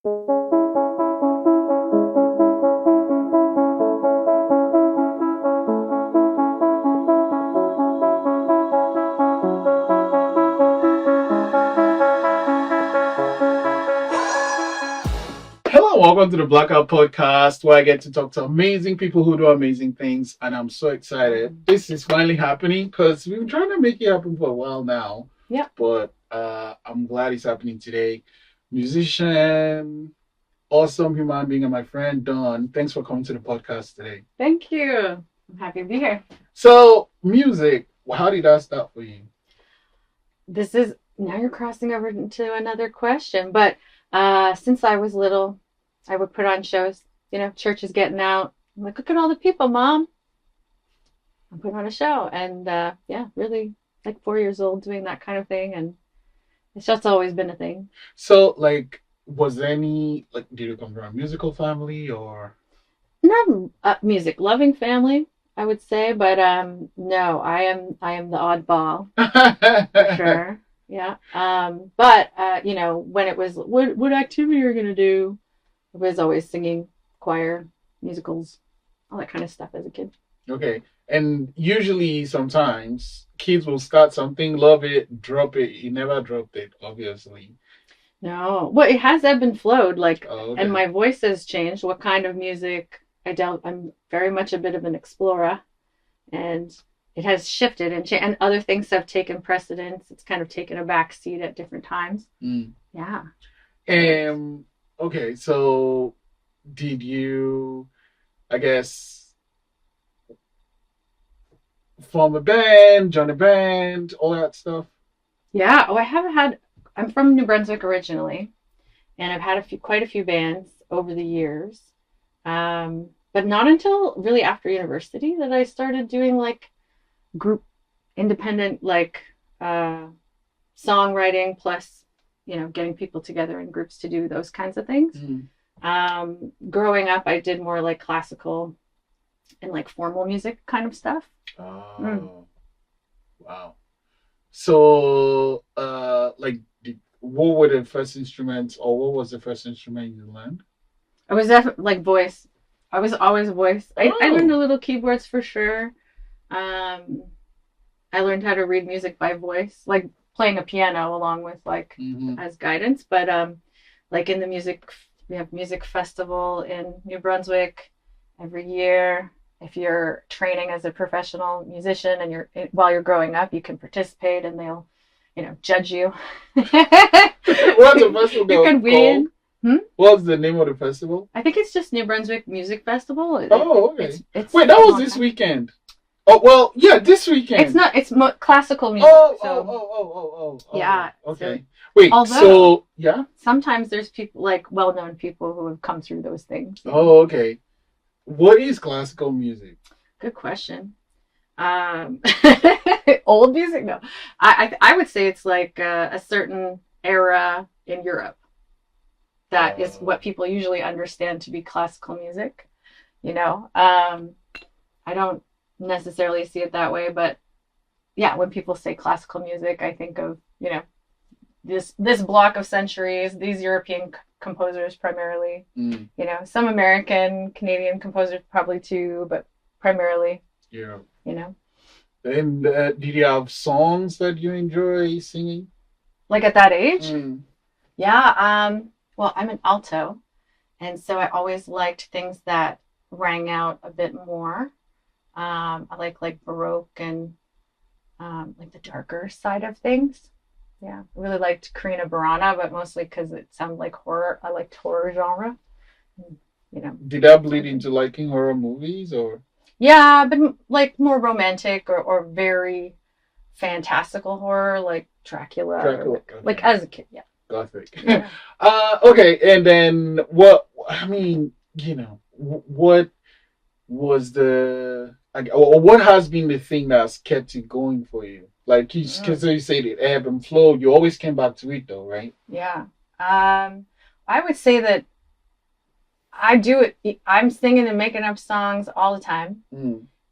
Hello, welcome to the Blackout podcast where I get to talk to amazing people who do amazing things, and I'm so excited. This is finally happening because we've been trying to make it happen for a while now. Yeah. But I'm glad it's happening today. Musician, awesome human being, and my friend Dawn. Thanks for coming to the podcast today. Thank you. I'm happy to be here. So, music, how did that start for you? Now you're crossing over into another question, but since I was little, I would put on shows. Church is getting out. I'm like, look at all the people, Mom. I'm putting on a show. And really like 4 years old doing that kind of thing. And it's just always been a thing. So, was there any, did you come from a musical family or? Not a music loving family, I would say, but no, I am the oddball for sure. Yeah. But when it was what activity you're gonna do, I was always singing, choir, musicals, all that kind of stuff as a kid. Okay. And usually sometimes kids will start something, love it, drop it. You never dropped it, obviously. No. Well, it has ebbed and flowed, Okay. And my voice has changed. What kind of music I'm very much a bit of an explorer, and it has shifted and other things have taken precedence. It's kind of taken a back seat at different times. Yeah. Okay, so did you, I guess, form a band, join a band, all that stuff? Yeah. Oh, I'm from New Brunswick originally, and I've had quite a few bands over the years. But not until really after university that I started doing group independent songwriting plus getting people together in groups to do those kinds of things. Growing up I did more classical and formal music kind of stuff. Wow. So what were the first instruments, or what was the first instrument you learned? I was definitely voice. I was always voice. I learned a little keyboards for sure. I learned how to read music by voice, playing a piano along with as guidance. But in the music, we have music festival in New Brunswick every year. If you're training as a professional musician and while you're growing up, you can participate and they'll, judge you. What's the festival? You can win. What's the name of the festival? I think it's just New Brunswick Music Festival. Oh, okay. Wait, that was this weekend. Oh, well, yeah, this weekend. It's not. It's classical music. Oh. Yeah. Okay. Wait. Yeah. Sometimes there's people well-known people who have come through those things. Oh, okay. What is classical music? Good question. Old music? No. I would say it's a certain era in Europe. That is what people usually understand to be classical music. I don't necessarily see it that way, but yeah, when people say classical music, I think of, this block of centuries, these European composers primarily, some American, Canadian composers probably too, but primarily, yeah. And did you have songs that you enjoy singing? At that age? Yeah. Well, I'm an alto, and so I always liked things that rang out a bit more. I like Baroque and the darker side of things. Yeah, I really liked Karina Burana, but mostly because it sounded like horror. I liked horror genre. Did that bleed into liking horror movies or? Yeah, but more romantic or very fantastical horror, like Dracula. Okay. As a kid, yeah. Gothic. Yeah. Okay, and then what was what has been the thing that's kept it going for you? Because you said it ebb and flow, you always came back to it though, right? Yeah. I would say that I do it. I'm singing and making up songs all the time.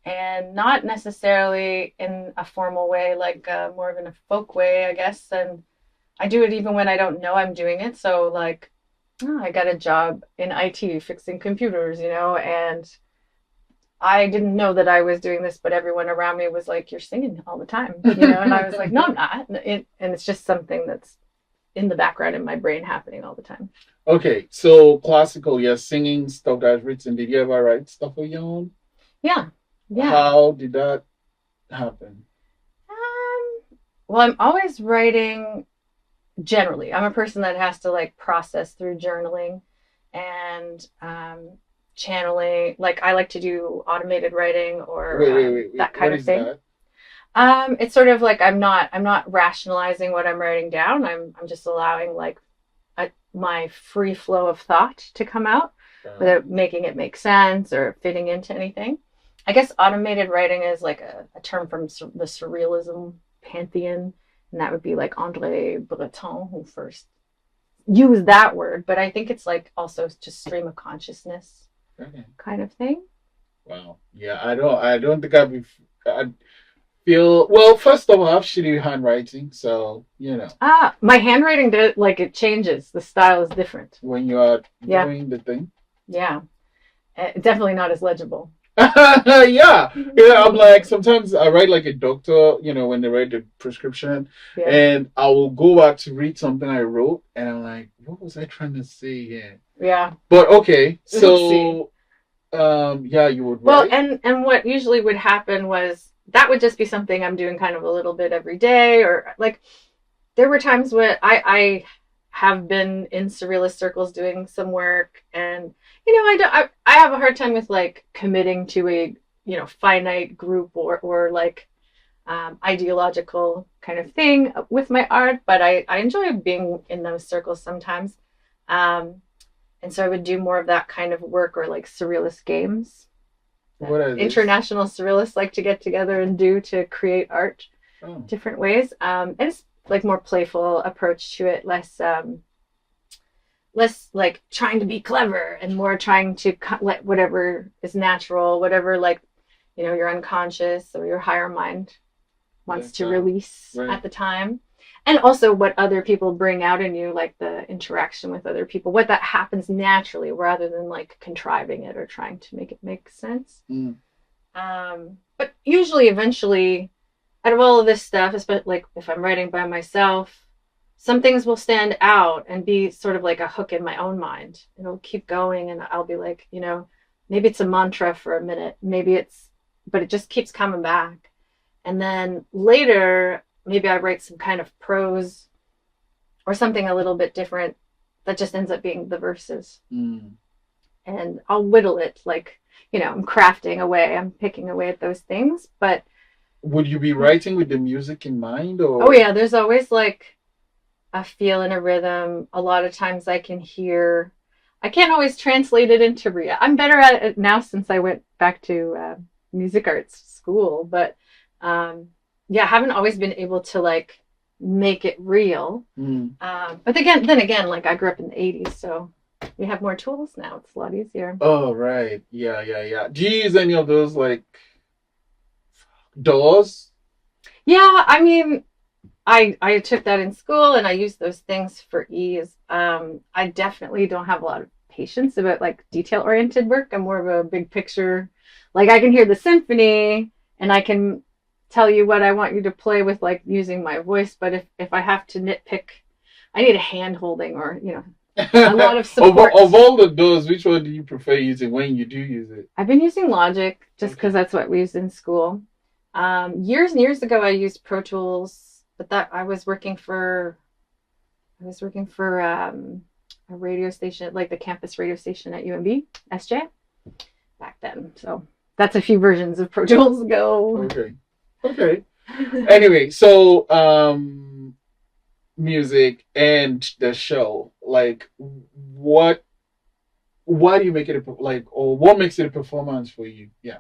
And not necessarily in a formal way, more of in a folk way, I guess. And I do it even when I don't know I'm doing it. So Oh, I got a job in IT fixing computers, and I didn't know that I was doing this, but everyone around me was like, "You're singing all the time," and I was like, "No, I'm not." And it's just something that's in the background in my brain happening all the time. Okay, so classical, yes, singing stuff that's written. Did you ever write stuff of your own? Yeah, yeah. How did that happen? Well, I'm always writing generally. I'm a person that has to like process through journaling and channeling. Like I like to do automated writing or Wait. that What kind of is thing. that? It's sort of like I'm not rationalizing what I'm writing down. I'm just allowing like my free flow of thought to come out without making it make sense or fitting into anything. I guess automated writing is like a term from the surrealism pantheon, and that would be like Andre Breton who first used that word. But I think it's like also just stream of consciousness Okay. kind of thing. Wow. Yeah, I don't think I feel well. First of all, I have shitty handwriting, so My handwriting did like it changes. The style is different. when you are Yeah, doing the thing. yeah. Definitely not as legible. Yeah. I'm like sometimes I write like a doctor, when they write the prescription, Yeah. and I will go back to read something I wrote, and I'm like, what was I trying to say here? Yeah. But okay, Oopsie. so yeah, you would Well, write. and what usually would happen was that would just be something I'm doing kind of a little bit every day, or like there were times when I have been in surrealist circles doing some work, and I have a hard time with like committing to a finite group or like ideological kind of thing with my art, but I enjoy being in those circles sometimes. Um, and so I would do more of that kind of work or like surrealist games that What are this? international surrealists like to get together and do to create art Oh, different ways. And it's like more playful approach to it, less like trying to be clever and more trying to let whatever is natural, whatever like your unconscious or your higher mind wants let to out. release Right. at the time. And also what other people bring out in you, like the interaction with other people, what that happens naturally rather than like contriving it or trying to make it make sense. Mm. But usually, eventually, out of all of this stuff, especially like if I'm writing by myself, some things will stand out and be sort of like a hook in my own mind. It'll keep going, and I'll be like, maybe it's a mantra for a minute, but it just keeps coming back. And then later, maybe I write some kind of prose or something a little bit different that just ends up being the verses. Mm. And I'll whittle it like, I'm crafting away, I'm picking away at those things. But Would you be writing with the music in mind, oh, or? yeah, there's always like a feel and a rhythm. A lot of times I can't always translate it into real. I'm better at it now since I went back to music arts school. But yeah, I haven't always been able to like make it real. Mm. But then again, like I grew up in the 80s, so we have more tools now. It's a lot easier. Oh, right. Yeah. Do you use any of those like DAWs? Yeah, I mean, I took that in school and I used those things for ease. I definitely don't have a lot of patience about like detail oriented work. I'm more of a big picture. Like I can hear the symphony and I can tell you what I want you to play with like using my voice, but if I have to nitpick, I need a hand holding or a lot of of, support. of all the DAWs, which one do you prefer using when you do use it? I've been using Logic just because Okay. that's what we used in school. Years and years ago, I used Pro Tools, but that I was working for a radio station, like the campus radio station at UMB, SJ, back then. So that's a few versions of Pro Tools ago. Okay. Anyway, so music and the show, like what why do you make it like, or what makes it a performance for you? Yeah.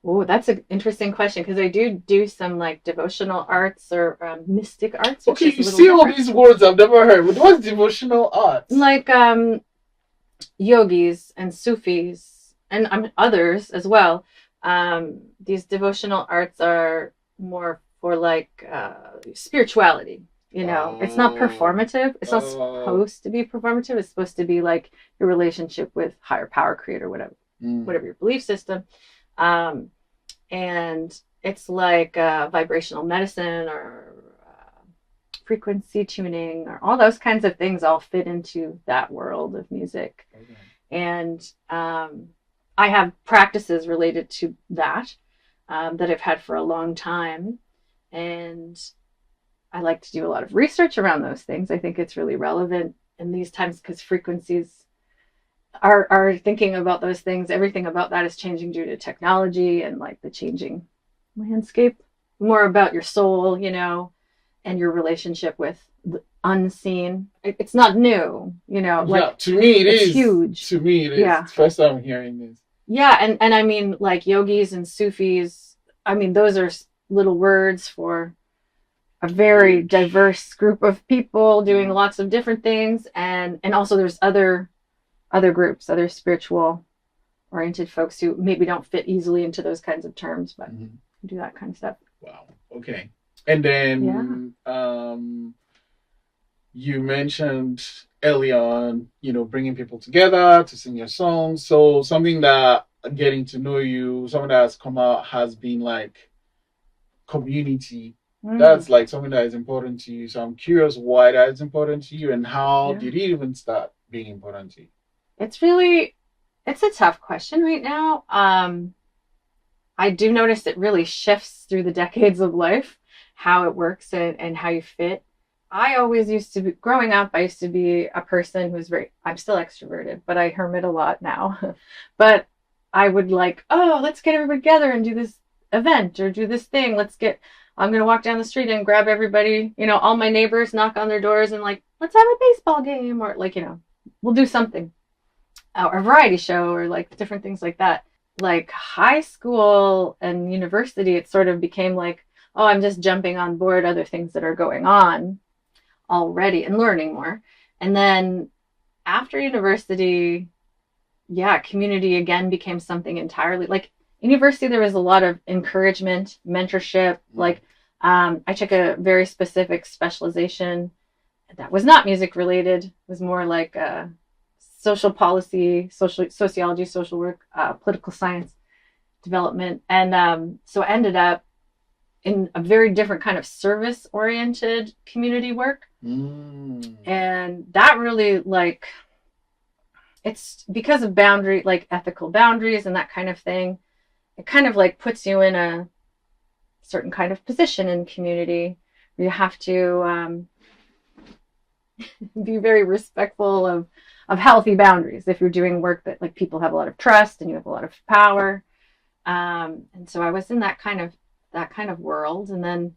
Oh, that's an interesting question because I do some like devotional arts or mystic arts, which Okay, is a you little see all different. these words I've never heard. What's devotional arts? Like yogis and Sufis and others as well. These devotional arts are more for like spirituality. It's not performative. It's not Oh. supposed to be performative. It's supposed to be like your relationship with higher power, creator, whatever your belief system. And it's like vibrational medicine or frequency tuning or all those kinds of things all fit into that world of music. Okay. And I have practices related to that that I've had for a long time. And I like to do a lot of research around those things. I think it's really relevant in these times because frequencies are thinking about those things. Everything about that is changing due to technology and like the changing landscape. More about your soul, and your relationship with the unseen. It's not new, To me it is huge. To me it is. Yeah. It's the first time I'm hearing this. Yeah, and I mean, like yogis and Sufis, I mean, those are little words for a very diverse group of people doing lots of different things. And also there's other groups, other spiritual oriented folks who maybe don't fit easily into those kinds of terms, but do that kind of stuff. Wow. Okay. And then you mentioned early on, bringing people together to sing your songs. So something that getting to know you, something that has come out has been like community. That's like something that is important to you. So I'm curious why that is important to you and how did it even start being important to you? It's a tough question right now. I do notice it really shifts through the decades of life, how it works and how you fit. I always used to be, growing up, I used to be a person who's I'm still extroverted, but I hermit a lot now. But I would let's get everybody together and do this event or do this thing. I'm going to walk down the street and grab everybody, all my neighbors, knock on their doors and let's have a baseball game or we'll do something or a variety show or different things like that. Like high school and university, it sort of became I'm just jumping on board other things that are going on already and learning more. And then after university, community again became something entirely university. There was a lot of encouragement, mentorship. I took a very specific specialization that was not music related. It was more like social policy, sociology, social work, political science development. And so I ended up in a very different kind of service oriented community work. And that really it's because of boundary, ethical boundaries and that kind of thing. It kind of puts you in a certain kind of position in community where you have to be very respectful of healthy boundaries if you're doing work that people have a lot of trust and you have a lot of power. And so I was in that kind of world, and then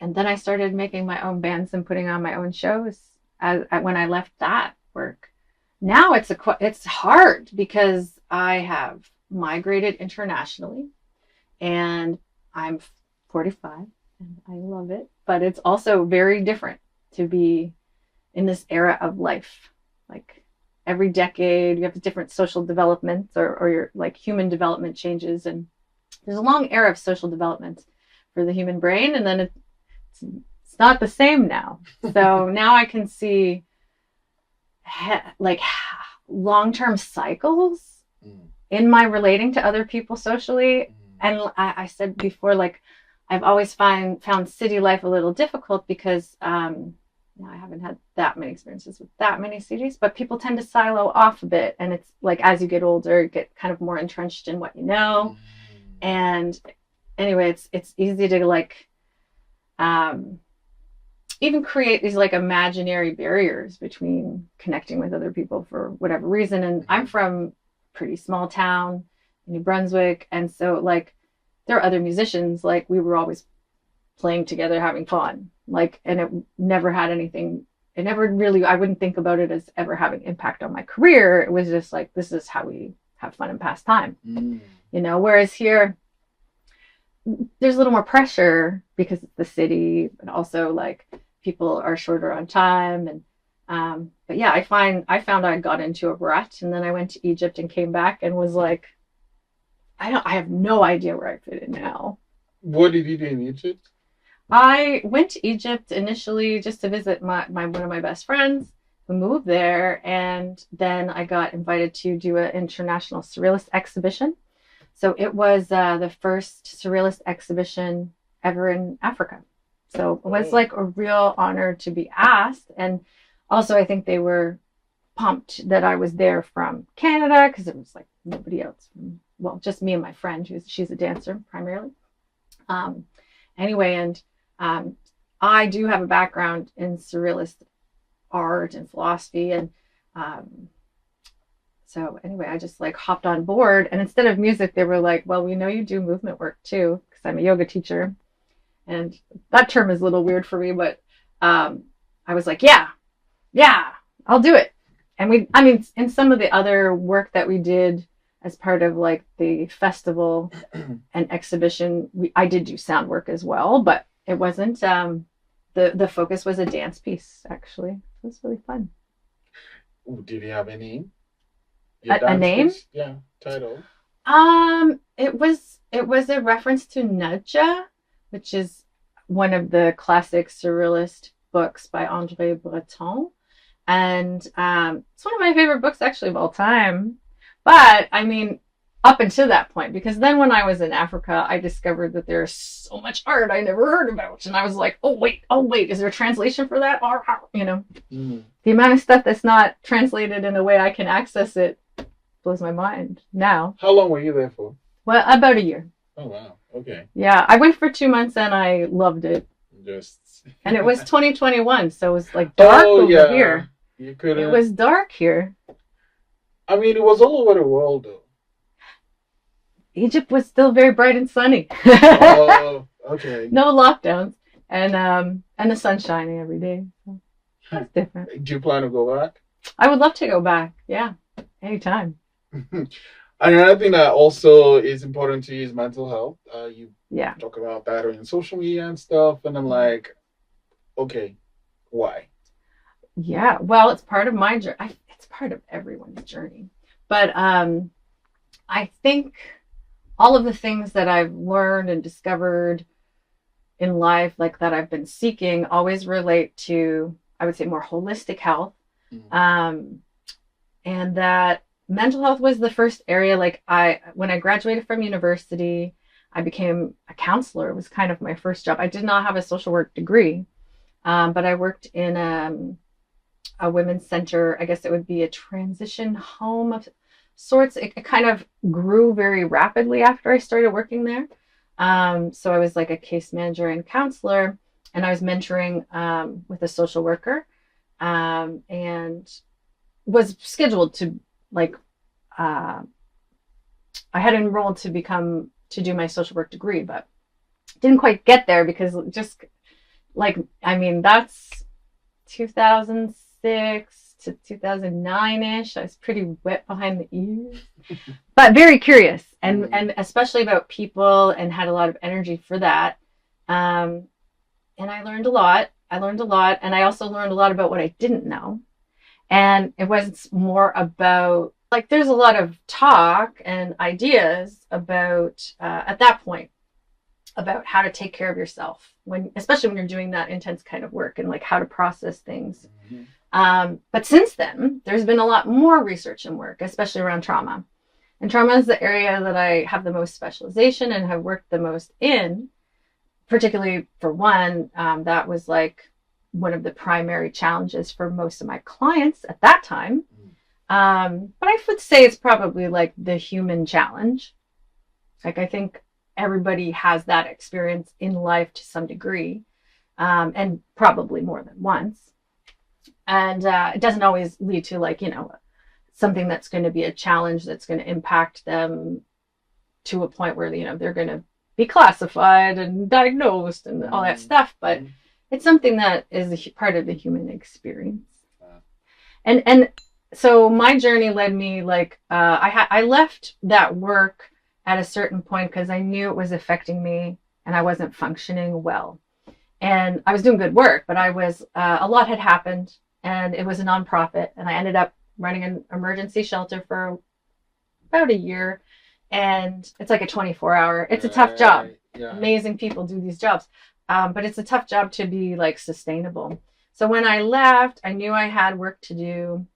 I started making my own bands and putting on my own shows when I left that work. Now it's hard because I have migrated internationally and I'm 45 and I love it, but it's also very different to be in this era of life. Every decade you have different social developments or your human development changes, and there's a long era of social development for the human brain, and then it's not the same now. So now I can see long-term cycles in my relating to other people socially. And I said before, I've always found city life a little difficult because I haven't had that many experiences with that many cities, but people tend to silo off a bit. And it's as you get older, you get kind of more entrenched in what you know. And anyway, it's easy to even create these imaginary barriers between connecting with other people for whatever reason. And I'm from a pretty small town in New Brunswick. And so there are other musicians, we were always playing together, having fun, and it never had anything. It never really, I wouldn't think about it as ever having impact on my career. It was just this is how we have fun and pass time, whereas here, there's a little more pressure because it's the city, but also people are shorter on time. And but yeah, I found I got into a rut, and then I went to Egypt and came back and was I have no idea where I fit in now. What did you do in Egypt? I went to Egypt initially just to visit my one of my best friends who moved there, and then I got invited to do an international surrealist exhibition. So it was the first surrealist exhibition ever in Africa. So it was Oh, like a real honor to be asked, and also I think they were pumped that I was there from Canada because it was like nobody else. Well, just me and my friend, she's a dancer primarily. Um, anyway, and um, I do have a background in surrealist art and philosophy, and um, so anyway, I just like hopped on board. And instead of music, they were like, "Well, we know you do movement work too," because I'm a yoga teacher, and that term is a little weird for me, but um, I was like, "Yeah, yeah, I'll do it." And I mean, in some of the other work that we did as part of like the festival and exhibition, I did do sound work as well, but it wasn't. The focus was a dance piece. Actually, it was really fun. ooh, did you have a name? Your A dance name? piece? Yeah, title. It was a reference to Nadja, which is one of the classic surrealist books by André Breton. And it's one of my favorite books actually of all time. But I mean, up until that point, because then when I was in Africa, I discovered that there's so much art I never heard about, and I was like, oh wait, is there a translation for that? You know, Mm. the amount of stuff that's not translated in a way I can access it blows my mind now. How long were you there for? Well, about a year. Oh wow. Okay. Yeah, I went for 2 months and I loved it. Just. And it was 2021, so it was like dark Oh over yeah. here. You It couldn't. was dark here. I mean, it was all over the world though. Egypt was still very bright and sunny. Oh, okay. No lockdowns, and the sun shining every day. So that's different. Do you plan to go back? I would love to go back. Yeah, anytime. Another thing that also is important to you is mental health. You Yeah. talk about that on social media and stuff, and I'm like, okay, why? Yeah. Well, it's part of my journey. It's part of everyone's journey. But I think all of the things that I've learned and discovered in life, like that I've been seeking, always relate to, I would say, more holistic health. Mm. Um, and that mental health was the first area. Like when I graduated from university, I became a counselor. It was kind of my first job. I did not have a social work degree, but I worked in a women's center. I guess it would be a transition home of sorts. It kind of grew very rapidly after I started working there. So I was like a case manager and counselor, and I was mentoring with a social worker, and was scheduled to like uh, I had enrolled to do my social work degree, but didn't quite get there because just like I mean that's 2006 to 2009 ish. I was pretty wet behind the ears, but very curious and especially about people and had a lot of energy for that. Um, and I learned a lot. And I also learned a lot about what I didn't know. And it was more about like there's a lot of talk and ideas about at that point about how to take care of yourself when especially when you're doing that intense kind of work and like how to process things. Mhm. But since then, there's been a lot more research and work, especially around trauma. And trauma is the area that I have the most specialization and have worked the most in, particularly for one, that was like one of the primary challenges for most of my clients at that time. But I would say it's probably like the human challenge. Like I think everybody has that experience in life to some degree, and probably more than once. And it doesn't always lead to like, something that's going to be a challenge that's going to impact them to a point where, they're going to be classified and diagnosed and all that stuff. But it's something that is a part of the human experience. And so my journey led me like I left that work at a certain point because I knew it was affecting me and I wasn't functioning well. And I was doing good work, but I was a lot had happened, and it was a nonprofit, and I ended up running an emergency shelter for about a year, and it's like a 24-hour. It's a tough job. Yeah. Amazing people do these jobs, But it's a tough job to be like sustainable. So when I left, I knew I had work to do.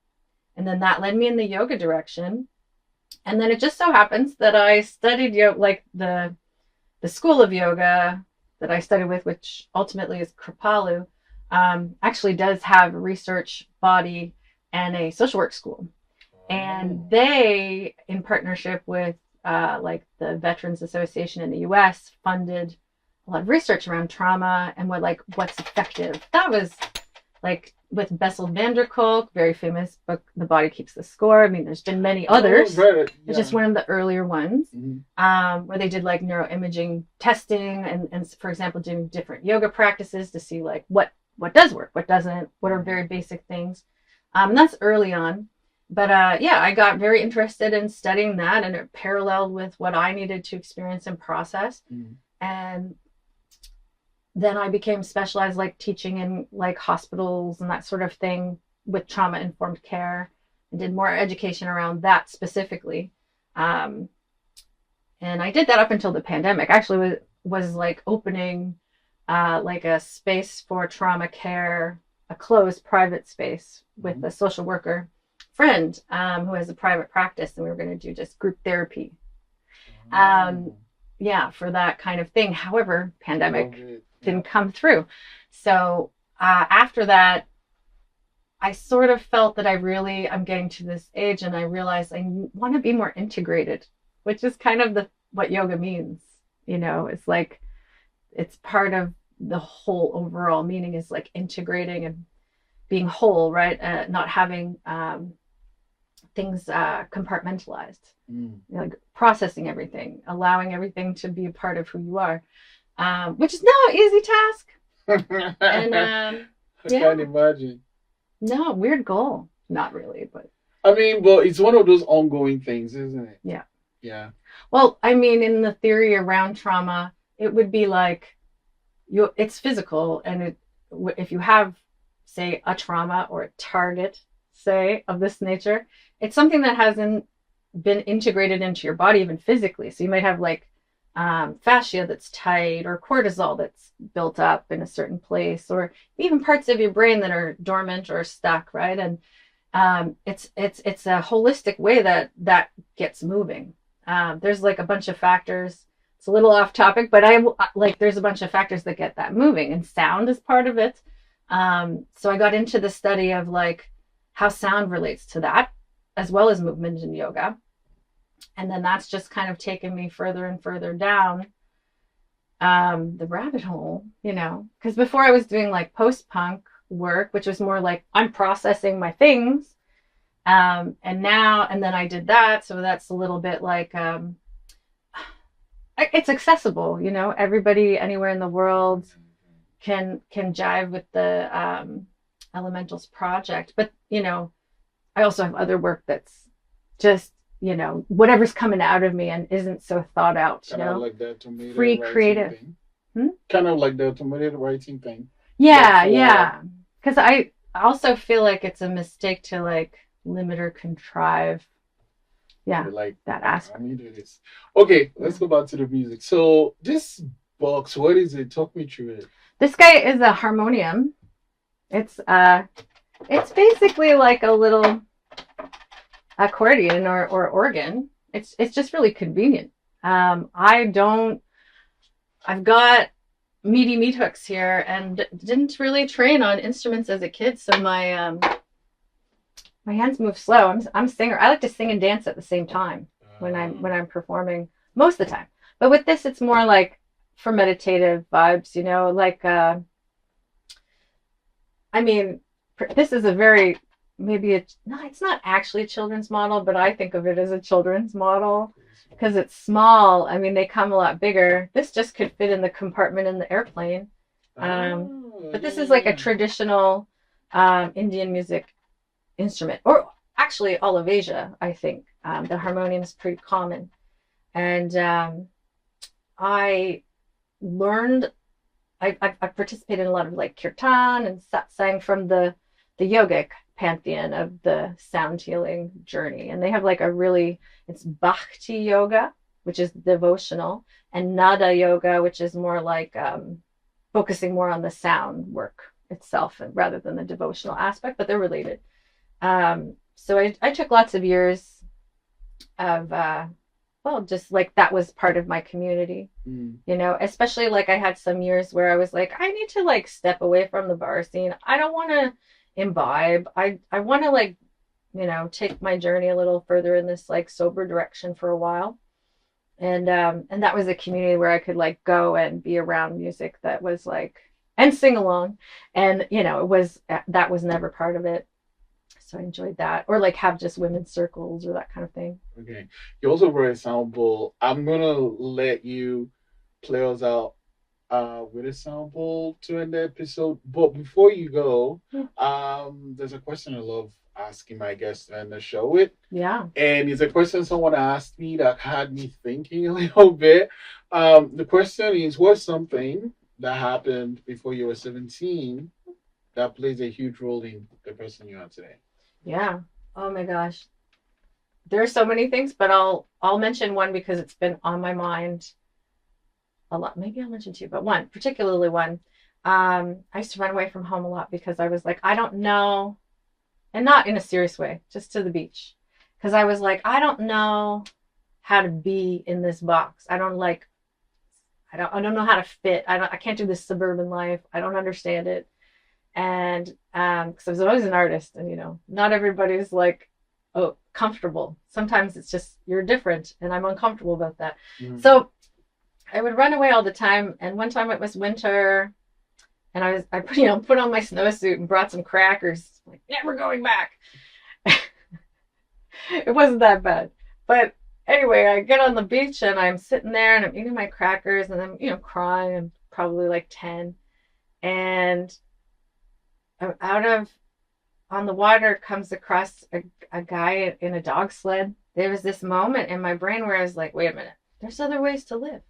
And then that led me in the yoga direction. And then it just so happens that I studied yoga, like the school of yoga that I studied with, which ultimately is Kripalu, actually does have a research body and a social work school. And they, in partnership with like the Veterans Association in the US, funded a lot of research around trauma and what's effective. That was like with Bessel van der Kolk, very famous book, The Body Keeps the Score. I mean, there's been many others. Right. Yeah. It's just one of the earlier ones, where they did like neuroimaging testing and for example, doing different yoga practices to see like what does work, what doesn't, what are very basic things. And that's early on. But yeah, I got very interested in studying that, and it paralleled with what I needed to experience and process. And then I became specialized, like teaching in like hospitals and that sort of thing with trauma informed care, and did more education around that specifically. And I did that up until the pandemic. Actually, was like opening like a space for trauma care, a closed private space with a social worker friend who has a private practice, and we were going to do just group therapy. Yeah, for that kind of thing. However, pandemic didn't come through. So after that, I sort of felt that I'm getting to this age, and I realized I want to be more integrated, which is kind of what yoga means. You know, it's like, it's part of the whole overall meaning is like integrating and being whole, right? Not having things compartmentalized, like processing everything, allowing everything to be a part of who you are, which is no easy task. And I can't imagine. No, weird goal. Not really, but I mean, but it's one of those ongoing things, isn't it? Yeah. Yeah. Well, I mean, in the theory around trauma, it would be like it's physical, and if you have, say, a trauma or a target, say, of this nature, it's something that hasn't been integrated into your body even physically. So you might have like fascia that's tight, or cortisol that's built up in a certain place, or even parts of your brain that are dormant or stuck, right? And it's a holistic way that gets moving. There's like a bunch of factors. It's a little off topic, but there's a bunch of factors that get that moving, and sound is part of it. So I got into the study of like how sound relates to that, as well as movement in yoga. And then that's just kind of taken me further and further down the rabbit hole, you know, because before I was doing like post-punk work, which was more like I'm processing my things. And then I did that. So that's a little bit like, it's accessible, you know, everybody anywhere in the world can jive with the Elementals project. But, you know, I also have other work that's just, you know, whatever's coming out of me and isn't so thought out, you know, like the automated free creative thing. Kind of like the automated writing thing. Yeah. Because I also feel like it's a mistake to like limit or contrive. Yeah, like that aspect. Okay, let's go back to the music. So this box, what is it? Talk me through it. This guy is a harmonium. It's basically like a little accordion or organ. It's just really convenient. I've got meat hooks here, and didn't really train on instruments as a kid, so my hands move slow. I'm a singer. I like to sing and dance at the same time when I'm performing most of the time. But with this, it's more like for meditative vibes, you know, like I mean, this is a very it's not actually a children's model, but I think of it as a children's model because it's small. I mean, they come a lot bigger. This just could fit in the compartment in the airplane. But this is like a traditional Indian music instrument, or actually all of Asia, I think. The harmonium is pretty common. And I participated in a lot of like kirtan and satsang from the yogic pantheon of the sound healing journey. And they have like it's Bhakti yoga, which is devotional, and nada yoga, which is more like focusing more on the sound work itself rather than the devotional aspect, but they're related. So I took lots of years of, well, just like that was part of my community, especially like I had some years where I was like, I need to like step away from the bar scene. I don't want to imbibe. I want to like, take my journey a little further in this like sober direction for a while. And that was a community where I could like go and be around music that was like, and sing along. And, that was never part of it. So I enjoyed that, or like have just women's circles or that kind of thing. Okay. You also brought a sample. I'm gonna let you play us out with a sample to end the episode. But before you go, there's a question I love asking my guests and the show with. Yeah. And it's a question someone asked me that had me thinking a little bit. The question is, what's something that happened before you were 17 that plays a huge role in the person you are today? Yeah. Oh my gosh. There are so many things, but I'll mention one because it's been on my mind a lot. Maybe I'll mention two, but one, particularly one. I used to run away from home a lot because I was like, I don't know, and not in a serious way, just to the beach. Because I was like, I don't know how to be in this box. I don't know how to fit. I can't do this suburban life. I don't understand it. And because I was always an artist, and not everybody's like, oh, comfortable. Sometimes it's just you're different, and I'm uncomfortable about that. Mm-hmm. So I would run away all the time. And one time it was winter, and I put on my snowsuit and brought some crackers. Like, never going back. It wasn't that bad, but anyway, I get on the beach and I'm sitting there and I'm eating my crackers and I'm crying. I'm probably like 10, and on the water comes across a guy in a dog sled. There was this moment in my brain where I was like, wait a minute, there's other ways to live.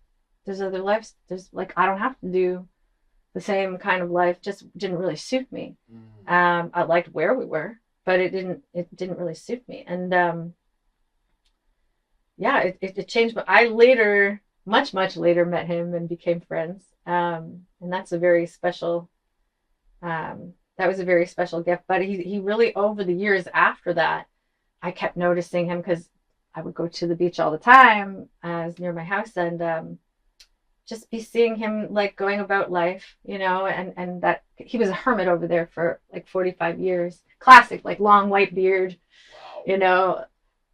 There's other lives. There's like, I don't have to do the same kind of life. Just didn't really suit me. I liked where we were, but it didn't really suit me. And it changed. But I later, much, much later, met him and became friends. And that's a very special, that was a very special gift. But he really, over the years after that, I kept noticing him because I would go to the beach all the time. I was near my house, and just be seeing him like going about life, and that he was a hermit over there for like 45 years. Classic, like long white beard, a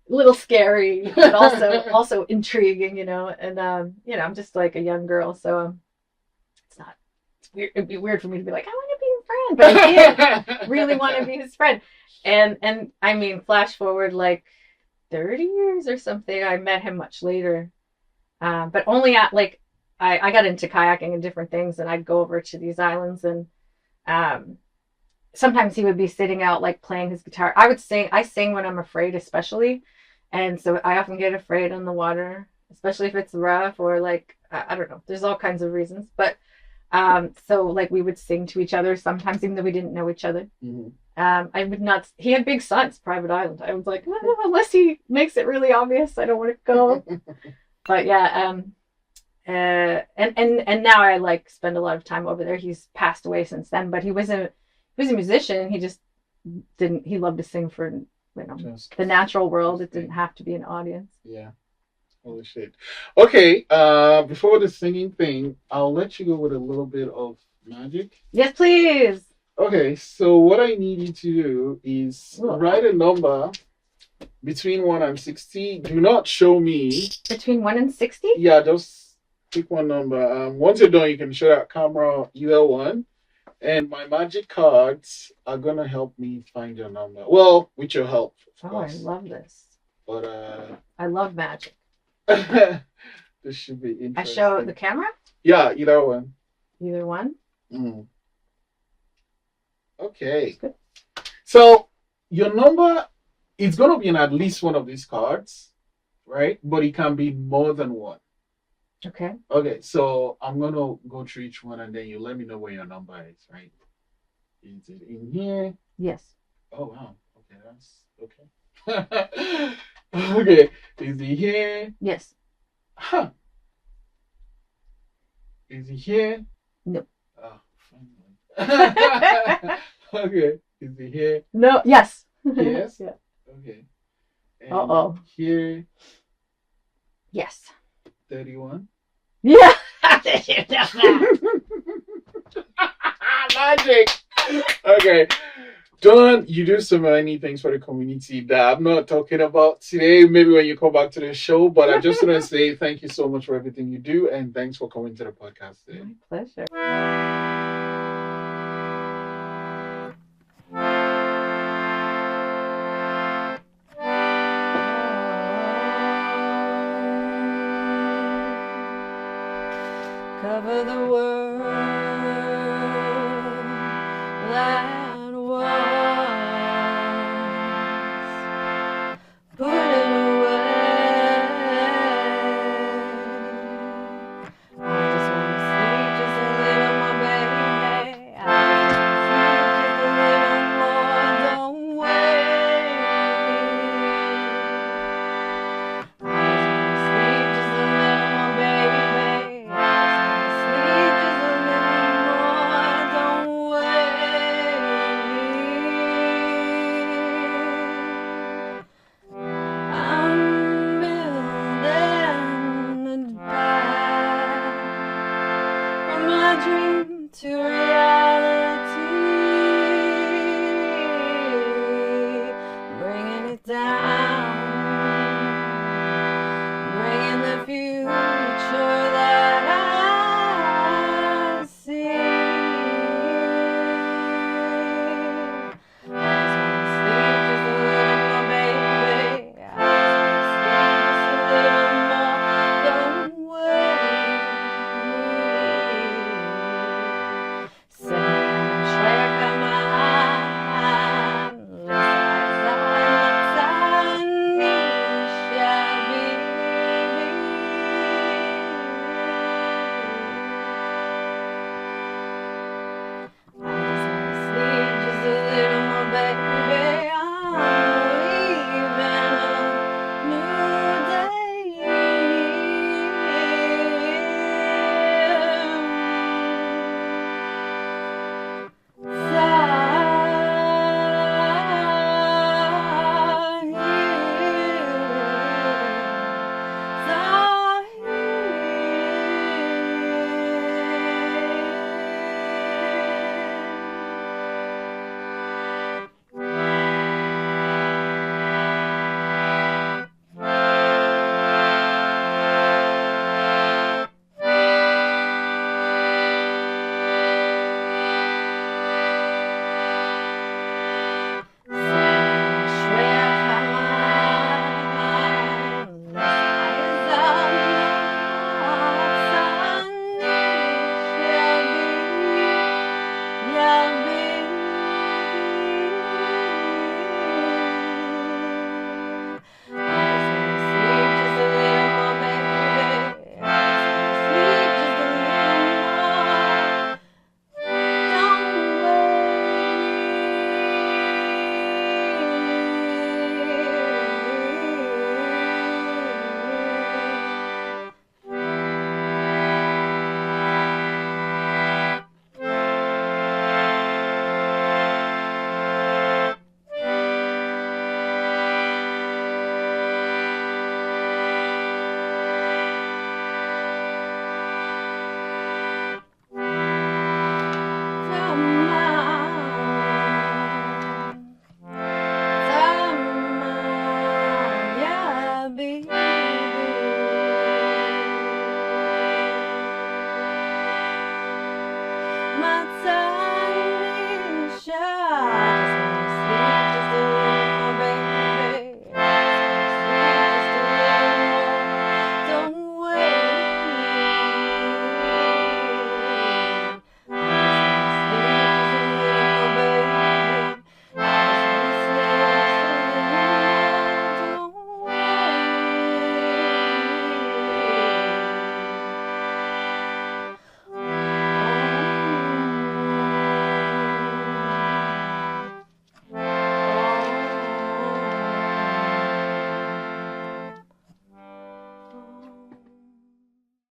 little scary, but also intriguing, and I'm just like a young girl, so it's weird. It'd be weird for me to be like, I want to be your friend, but I did really want to be his friend. And I mean, flash forward like 30 years or something, I met him much later, but only at like I got into kayaking and different things, and I'd go over to these islands, and sometimes he would be sitting out like playing his guitar. I sing when I'm afraid, especially, and so I often get afraid on the water, especially if it's rough or like I don't know. There's all kinds of reasons, but so like we would sing to each other sometimes, even though we didn't know each other. Mm-hmm. I would not. He had big sons, private island. I was like, unless he makes it really obvious, I don't want to go. But yeah, and now I like spend a lot of time over there. He's passed away since then, but he was a musician. He just didn't. He loved to sing for the natural world. It didn't have to be an audience. Yeah. Holy shit. Okay. Before the singing thing, I'll let you go with a little bit of magic. Yes, please. Okay. So what I need you to do is write a number between 1 and 60. Do not show me. Between 1 and 60? Yeah, just pick one number. Once you're done, you can show that camera UL1. And my magic cards are going to help me find your number. Well, with your help, of course. I love this. But I love magic. This should be interesting. I show the camera? Yeah, either one. Either one? Mm. Okay. Good. So your number is going to be in at least one of these cards, right? But it can be more than one. Okay. Okay, so I'm going to go through each one and then you let me know where your number is, right? Is it in here? Yes. Oh, wow. Okay, that's okay. Okay, is he here? Yes. Huh. Is he here? No. Okay. Is it here? No, yes. Yes. Yeah. Okay. And Uh-oh. here, Yes. 31. Yeah. Magic. Okay. Don, you do so many things for the community that I'm not talking about today. Maybe when you come back to the show, but I just want to say thank you so much for everything you do, and thanks for coming to the podcast today. My pleasure. Cover the world